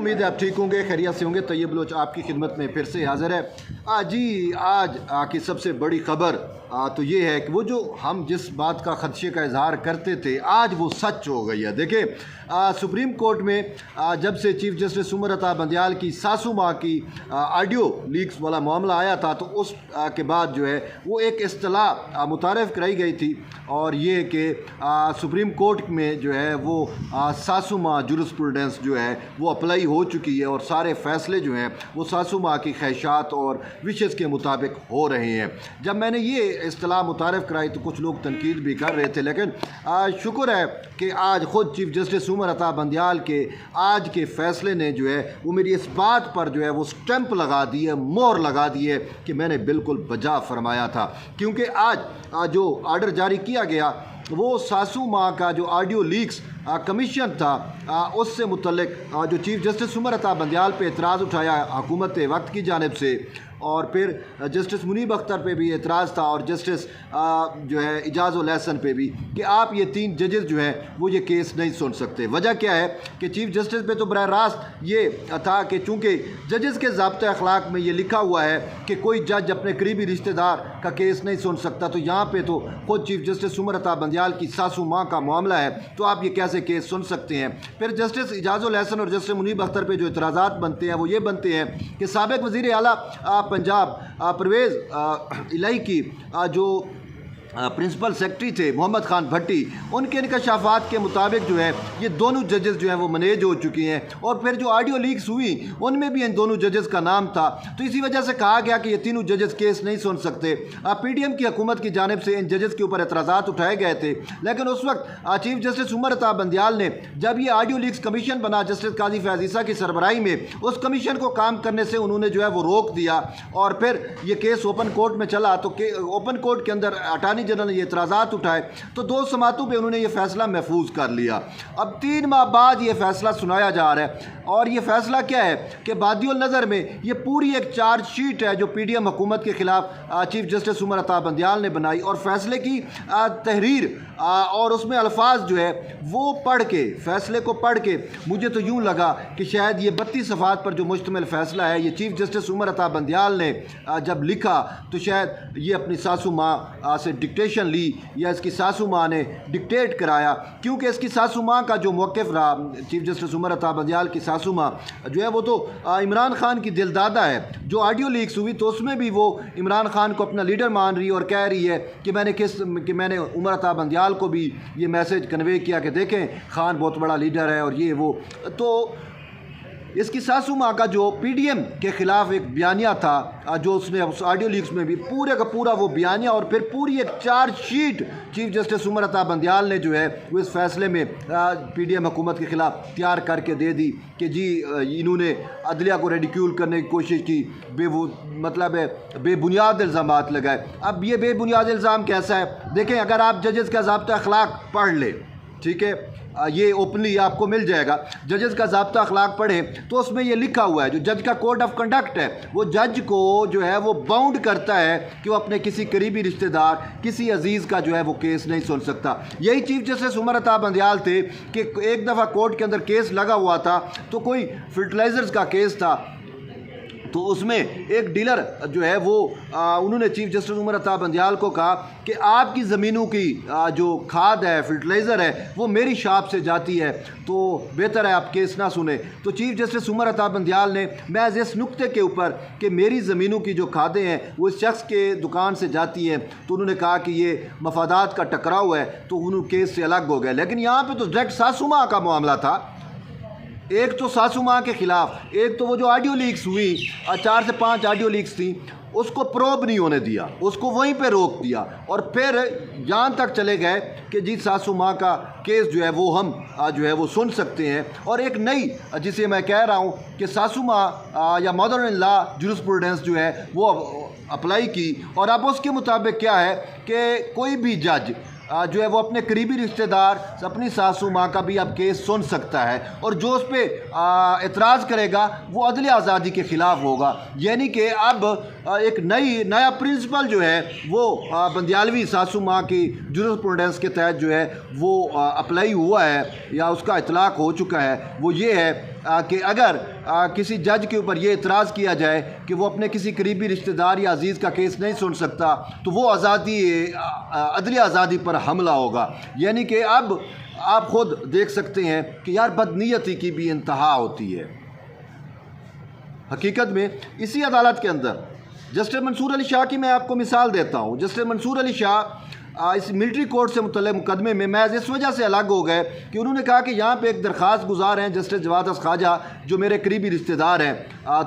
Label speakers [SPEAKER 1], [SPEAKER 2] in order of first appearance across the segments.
[SPEAKER 1] उम्मीद है आप ठीक होंगे, खैरियत से होंगे। तैयब बलोच आपकी खिदमत में फिर से हाज़िर है। आज की सबसे बड़ी ख़बर तो ये है कि वो जो हम जिस बात का ख़दशे का इजहार करते थे, आज वो सच हो गई है। देखिए, सुप्रीम कोर्ट में जब से चीफ जस्टिस उमर अता बंदियाल की सासू माँ की ऑडियो लीक्स वाला मामला आया था, तो उस के बाद जो है वो एक इस्तिलाह मुतारफ़ कराई गई थी, और ये कि सुप्रीम कोर्ट में जो है वो सासू माँ जुरिस्प्रूडेंस जो है वो अप्लाई हो चुकी है, और सारे फ़ैसले जो हैं वो सासू माँ की ख्वाहिशात और विशेज़ के मुताबिक हो रहे हैं। जब मैंने ये इस्तिलाह मुतारफ़ कराई तो कुछ लोग तनकीद भी कर रहे थे, लेकिन शुक्र है कि आज ख़ुद चीफ जस्टिस उमर अता बंदियाल के आज के फ़ैसले ने जो है वो मेरी इस बात पर जो है वो स्टैंप लगा दी है, मोहर लगा दी है कि मैंने बिल्कुल बजा फरमाया था। क्योंकि आज जो आर्डर जारी किया गया वो सासू माँ का जो ऑडियो लीक्स कमीशन था उससे मुतल्लिक जो चीफ जस्टिस उमर अता बंदियाल पे एतराज़ उठाया हुकूमत वक्त की जानिब से, और फिर जस्टिस मुनीब अख्तर पे भी एतराज़ था, और जस्टिस जो है इजाज़ुल एहसन पे भी, कि आप ये 3 जजेस जो हैं वो ये केस नहीं सुन सकते। वजह क्या है कि चीफ जस्टिस पे तो बराह रास्त ये था कि चूँकि जजेस के ज़ाब्ते अखलाक में ये लिखा हुआ है कि कोई जज अपने करीबी रिश्तेदार का केस नहीं सुन सकता, तो यहाँ पर तो खुद चीफ जस्टिस उमर अता बंदियाल की सासू माँ का मामला है, तो आप ये कैसे केस सुन सकते हैं। फिर जस्टिस इजाज़ुल एहसन और जस्टिस मुनीब अख्तर पे जो एतराज़ात बनते हैं वो ये बनते हैं कि साबिक़ वज़ीर आला पंजाब परवेज़ इलाही की जो प्रिंसिपल सेक्रेटरी थे मोहम्मद खान भट्टी, उनके इंकशाफात के मुताबिक जो है ये दोनों जजेस जो हैं वो मैनेज हो चुकी हैं, और फिर जो ऑडियो लीक्स हुई उनमें भी इन दोनों जजेस का नाम था। तो इसी वजह से कहा गया कि ये तीनों जजेस केस नहीं सुन सकते। पीडीएम की हुकूमत की जानिब से इन जजेस के ऊपर एतराज़ात उठाए गए थे, लेकिन उस वक्त चीफ जस्टिस उमर अता बंदियाल ने जब ये ऑडियो लीक्स कमीशन बना जस्टिस काजी फैज़ ईसा की सरबराही में, उस कमीशन को काम करने से उन्होंने जो है वो रोक दिया, और फिर ये केस ओपन कोर्ट में चला। तो ओपन कोर्ट के अंदर अटार्नी जनरल ने ये एतराज़ात उठाए, तो 2 समातों पे उन्होंने ये फ़ैसला महफूज कर लिया। अब 3 माह बाद ये फ़ैसला सुनाया जा रहा है, और ये फ़ैसला क्या है कि बादियुल नज़र में ये पूरी एक चार्जशीट है जो पीडीएम हुकूमत के ख़िलाफ़ चीफ जस्टिस उमर अता बंदियाल ने बनाई, और फ़ैसले की तहरीर और उसमें अल्फाज जो है वो पढ़ के, फ़ैसले को पढ़ के मुझे तो यूँ लगा कि शायद ये 32 सफ़ात पर जो मुश्तमिल फ़ैसला है ये चीफ जस्टिस उमर अता बंदियाल ने जब लिखा, तो शायद ये अपनी सासू माँ से डिक्टेशन ली, या इसकी सासू माँ ने डिक्टेट कराया। क्योंकि इसकी सासू माँ का जो मौक़िफ़ रहा, चीफ जस्टिस उमर अता बंदियाल की सासू माँ जो है वो तो इमरान खान की दिलदादा है। जो ऑडियो लीक्स हुई तो उसमें भी वो इमरान खान को अपना लीडर मान रही है, और कह रही है कि मैंने उमर अता बंदियाल को भी ये मैसेज कन्वे किया कि देखें खान बहुत बड़ा लीडर है, और ये वो। तो इसकी सासू माँ का जो पीडीएम के ख़िलाफ़ एक बयानिया था, जो उसने उस ऑडियो लीक्स में भी पूरे का पूरा वो बयानिया, और फिर पूरी एक chargesheet chief justice Umar Ata Bandial ने जो है वो इस फ़ैसले में पीडीएम हुकूमत के ख़िलाफ़ तैयार करके दे दी कि जी इन्होंने अदलिया को रेडिक्यूल करने की कोशिश की, मतलब है बेबुनियाद इल्ज़ामात लगाए। अब ये बेबुनियाद इल्ज़ाम कैसा है, देखें, अगर आप जजेस का ज़ाब्ता अखलाक पढ़ लें, ठीक है, ये ओपनली आपको मिल जाएगा, जजेस का ज़ाब्ता अखलाक पढ़ें तो उसमें ये लिखा हुआ है, जो जज का कोड ऑफ कंडक्ट है वो जज को जो है वो बाउंड करता है कि वो अपने किसी करीबी रिश्तेदार, किसी अजीज़ का जो है वो केस नहीं सुन सकता। यही चीफ जस्टिस उमर अता बंदियाल थे कि एक दफ़ा कोर्ट के अंदर केस लगा हुआ था, तो कोई फर्टिलाइज़र्स का केस था, तो उसमें एक डीलर जो है वो उन्होंने चीफ जस्टिस उमर अता बंदियाल को कहा कि आपकी ज़मीनों की जो खाद है, फर्टिलाइज़र है, वो मेरी शॉप से जाती है, तो बेहतर है आप केस ना सुने। तो चीफ जस्टिस उमर अता बंदियाल ने महज इस नुक्ते के ऊपर कि मेरी ज़मीनों की जो खादें हैं वो इस शख्स के दुकान से जाती हैं, तो उन्होंने कहा कि ये मफादात का टकराव है, तो उन्होंने केस से अलग हो गए। लेकिन यहाँ पर तो डायरेक्ट सासू माँ का मामला था, एक तो सासू माँ के ख़िलाफ़, एक तो वो जो ऑडियो लीक्स हुई 4 से 5 ऑडियो लीक्स थी, उसको प्रोब नहीं होने दिया, उसको वहीं पे रोक दिया, और फिर यहाँ तक चले गए कि जी सासू माँ का केस जो है वो हम जो है वो सुन सकते हैं। और एक नई, जिसे मैं कह रहा हूँ कि सासू माँ या मदर इन लॉ जुरिस्प्रूडेंस जो है वो अप्लाई की, और अब उसके मुताबिक क्या है कि कोई भी जज जो है वो अपने करीबी रिश्तेदार, अपनी सासू माँ का भी अब केस सुन सकता है, और जो उस पर एतराज़ करेगा वो अदलिया आज़ादी के ख़िलाफ़ होगा। यानी कि अब एक नया प्रिंसिपल जो है वो बंदियालवी सासू माँ की जुरिस्प्रूडेंस के तहत जो है वो अप्लाई हुआ है या उसका इतलाक़ हो चुका है, वो ये है کہ اگر کسی جج کے اوپر یہ اعتراض کیا جائے کہ وہ اپنے کسی قریبی رشتہ دار یا عزیز کا کیس نہیں سن سکتا تو وہ عدلی آزادی پر حملہ ہوگا. یعنی کہ اب آپ خود دیکھ سکتے ہیں کہ یار بدنیتی کی بھی انتہا ہوتی ہے. حقیقت میں اسی عدالت کے اندر جسٹس منصور علی شاہ کی میں آپ کو مثال دیتا ہوں. جسٹس منصور علی شاہ اس ملٹری کورٹ سے متعلق مقدمے میں محض اس وجہ سے الگ ہو گئے کہ انہوں نے کہا کہ یہاں پہ ایک درخواست گزار ہیں جسٹس جواد خواجہ جو میرے قریبی رشتہ دار ہیں.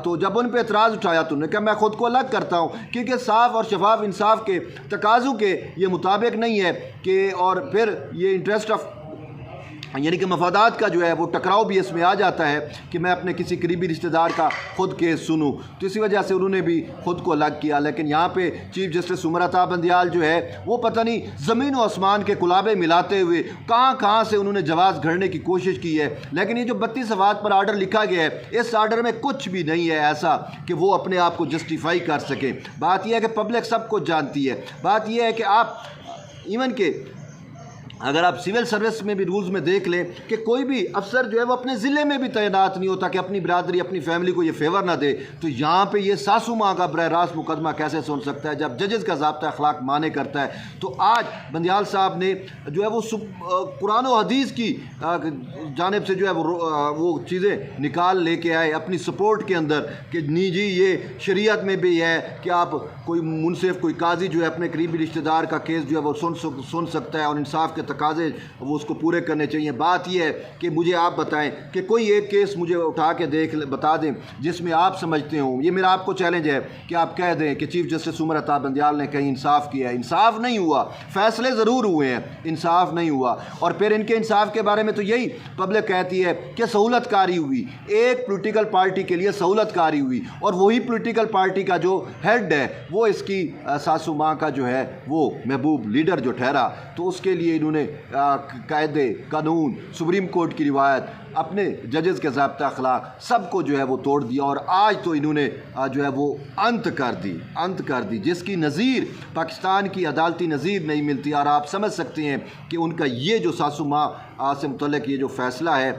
[SPEAKER 1] تو جب ان پہ اعتراض اٹھایا تو انہوں نے کہا میں خود کو الگ کرتا ہوں کیونکہ صاف اور شفاف انصاف کے تقاضوں کے یہ مطابق نہیں ہے کہ اور پھر یہ انٹرسٹ آف یعنی کہ مفادات کا جو ہے وہ ٹکراؤ بھی اس میں آ جاتا ہے کہ میں اپنے کسی قریبی رشتہ دار کا خود کیس سنوں. تو اسی وجہ سے انہوں نے بھی خود کو الگ کیا. لیکن یہاں پہ چیف جسٹس عمر عطا بندیال جو ہے وہ پتہ نہیں زمین و آسمان کے کلابے ملاتے ہوئے کہاں سے انہوں نے جواز گھڑنے کی کوشش کی ہے. لیکن یہ جو 32 صفحات پر آرڈر لکھا گیا ہے اس آرڈر میں کچھ بھی نہیں ہے ایسا کہ وہ اپنے آپ کو جسٹیفائی کر سکیں. بات یہ ہے کہ پبلک سب کچھ جانتی ہے. بات یہ ہے کہ آپ ایون کہ اگر آپ سول سروس میں بھی رولز میں دیکھ لیں کہ کوئی بھی افسر جو ہے وہ اپنے ضلع میں بھی تعینات نہیں ہوتا کہ اپنی برادری اپنی فیملی کو یہ فیور نہ دے. تو یہاں پہ یہ ساسو ماں کا براہ راست مقدمہ کیسے سن سکتا ہے جب ججز کا ضابطہ اخلاق مانے کرتا ہے. تو آج بندیال صاحب نے جو ہے وہ قرآن و حدیث کی جانب سے جو ہے وہ چیزیں نکال لے کے آئے اپنی سپورٹ کے اندر کہ نہیں جی یہ شریعت میں بھی ہے کہ آپ کوئی منصف کوئی قاضی جو ہے اپنے قریبی رشتہ دار کا کیس جو ہے وہ سن سکتا ہے اور انصاف کے تقاضے وہ اس کو پورے کرنے چاہیے. بات یہ ہے کہ مجھے آپ بتائیں کہ کوئی ایک کیس مجھے اٹھا کے بتا دیں جس میں آپ سمجھتے ہوں. یہ میرا آپ کو چیلنج ہے کہ آپ کہہ دیں کہ چیف جسٹس عمر عطا بندیال نے کہیں انصاف کیا ہے. انصاف نہیں ہوا. فیصلے ضرور ہوئے ہیں, انصاف نہیں ہوا. اور پھر ان کے انصاف کے بارے میں تو یہی پبلک کہتی ہے کہ سہولت کاری ہوئی, ایک پولیٹیکل پارٹی کے لیے سہولت کاری ہوئی اور وہی پولیٹیکل پارٹی کا جو ہیڈ ہے وہ اس کی ساسو ماں کا جو ہے وہ محبوب لیڈر جو ٹھہرا. تو اس کے لیے انہوں نے قاعدے قانون سپریم کورٹ کی روایت اپنے ججز کے ضابطہ اخلاق سب کو جو ہے وہ توڑ دیا. اور آج تو انہوں نے جو ہے وہ انت کر دی جس کی نظیر پاکستان کی عدالتی نظیر نہیں ملتی. اور آپ سمجھ سکتے ہیں کہ ان کا یہ جو ساسو ماں سے متعلق یہ جو فیصلہ ہے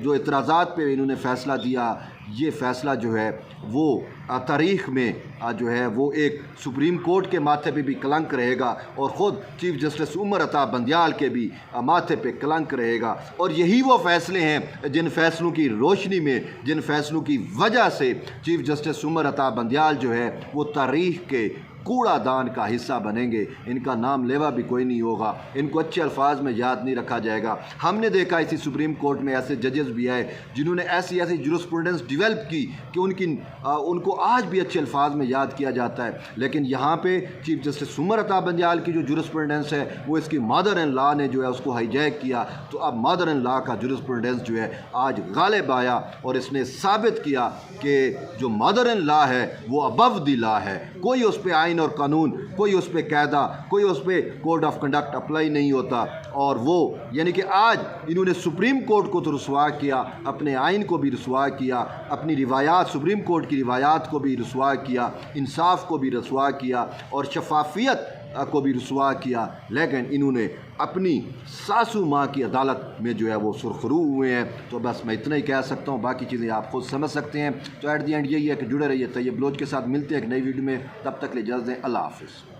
[SPEAKER 1] جو اعتراضات پہ انہوں نے فیصلہ دیا, یہ فیصلہ جو ہے وہ تاریخ میں جو ہے وہ ایک سپریم کورٹ کے ماتھے پہ بھی کلنک رہے گا اور خود چیف جسٹس عمر عطا بندیال کے بھی ماتھے پہ کلنک رہے گا. اور یہی وہ فیصلے ہیں جن فیصلوں کی روشنی میں جن فیصلوں کی وجہ سے چیف جسٹس عمر عطا بندیال جو ہے وہ تاریخ کے کوڑا دان کا حصہ بنیں گے. ان کا نام لیوا بھی کوئی نہیں ہوگا, ان کو اچھے الفاظ میں یاد نہیں رکھا جائے گا. ہم نے دیکھا اسی سپریم کورٹ میں ایسے ججز بھی آئے جنہوں نے ایسی جورسپروڈنس ڈیولپ کی کہ ان کو آج بھی اچھے الفاظ میں یاد کیا جاتا ہے. لیکن یہاں پہ چیف جسٹس عمر عطا بندیال کی جو جورسپروڈنس ہے وہ اس کی مادر ان لا نے جو ہے اس کو ہائی جیک کیا. تو اب مادر ان لا کا جورسپروڈنس جو ہے آج غالب آیا اور اس نے ثابت کیا کہ جو مادر ان لا ہے وہ ابو دی لا ہے. کوئی اس پہ اور قانون, کوئی اس پہ قاعدہ, کوئی اس پہ کوڈ آف کنڈکٹ اپلائی نہیں ہوتا. اور وہ یعنی کہ آج انہوں نے سپریم کورٹ کو تو رسوا کیا, اپنے آئین کو بھی رسوا کیا, اپنی روایات سپریم کورٹ کی روایات کو بھی رسوا کیا, انصاف کو بھی رسوا کیا اور شفافیت کو بھی رسوا کیا. لیکن انہوں نے اپنی ساسو ماں کی عدالت میں جو ہے وہ سرخرو ہوئے ہیں. تو بس میں اتنا ہی کہہ سکتا ہوں, باقی چیزیں آپ خود سمجھ سکتے ہیں. تو ایٹ دی اینڈ یہی ہے کہ جڑے رہیے طیب بلوچ کے ساتھ. ملتے ہیں ایک نئی ویڈیو میں, تب تک لے اجازت دیں. اللہ حافظ.